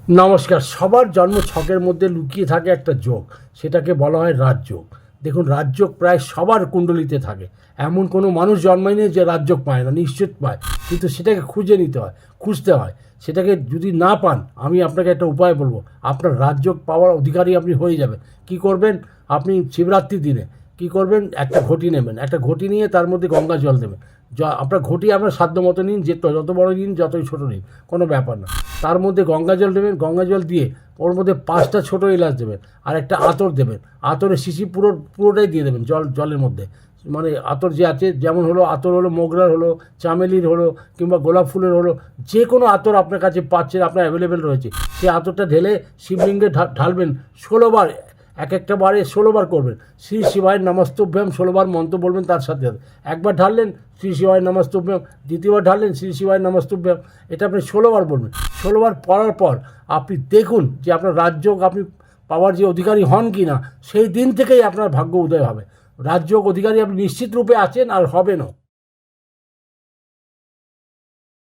নমস্কার। সবার জন্ম ছকের মধ্যে লুকিয়ে থাকে একটা যোগ, সেটাকে বলা হয় রাজযোগ। দেখুন, রাজযোগ প্রায় সবার কুণ্ডলিতে থাকে। এমন কোনো মানুষ জন্মায় নেই যে রাজযোগ পায় না, নিশ্চিত পায়, কিন্তু সেটাকে খুঁজে নিতে হয়, খুঁজতে হয়। সেটাকে যদি না পান, আমি আপনাকে একটা উপায় বলবো। আপনার রাজযোগ পাওয়ার অধিকারী আপনি হয়ে যাবেন। কি করবেন? আপনি শিবরাত্রির দিনে কি করবেন, একটা ঘটি নেবেন, একটা ঘটি নিয়ে তার মধ্যে গঙ্গা জল দেবেন। আপনার ঘটি আপনার সাধ্য মতো নিন, যে যত বড় নিন, যতই ছোটো নিন, কোনো ব্যাপার না। তার মধ্যে গঙ্গা জল দেবেন, গঙ্গা জল দিয়ে ওর মধ্যে 5টা ছোটো এলাচ দেবেন, আর একটা আতর দেবেন। আতরের শিশি পুরোটাই দিয়ে দেবেন জলের মধ্যে। মানে আতর যে আছে, যেমন হলো আতর হলো মোগরার, হলো চামেলির, হলো কিংবা গোলাপ ফুলের, হলো যে কোনো আতর আপনার কাছে পাচ্ছেন, আপনার অ্যাভেলেবেল রয়েছে, সেই আতরটা ঢেলে শিবলিঙ্গে ঢালবেন 16বার। একটা বারে 16বার করবেন। শ্রী শিবায় নমস্তভ্যাম 16বার মন্ত্র বলবেন তার সাথে সাথে। একবার ঢাললেন শ্রী শিবায় নমস্তভ্যাম, দ্বিতীয়বার ঢাললেন শ্রী শিবায় নমস্তভ্যাম। এটা আপনি 16বার বলবেন। 16বার পড়ার পর আপনি দেখুন যে আপনার রাজযোগ আপনি পাওয়ার যে অধিকারী হন কি না, সেই দিন থেকেই আপনার ভাগ্য উদয় হবে। রাজযোগ অধিকারী আপনি নিশ্চিত রূপে আছেন আর হবেনও।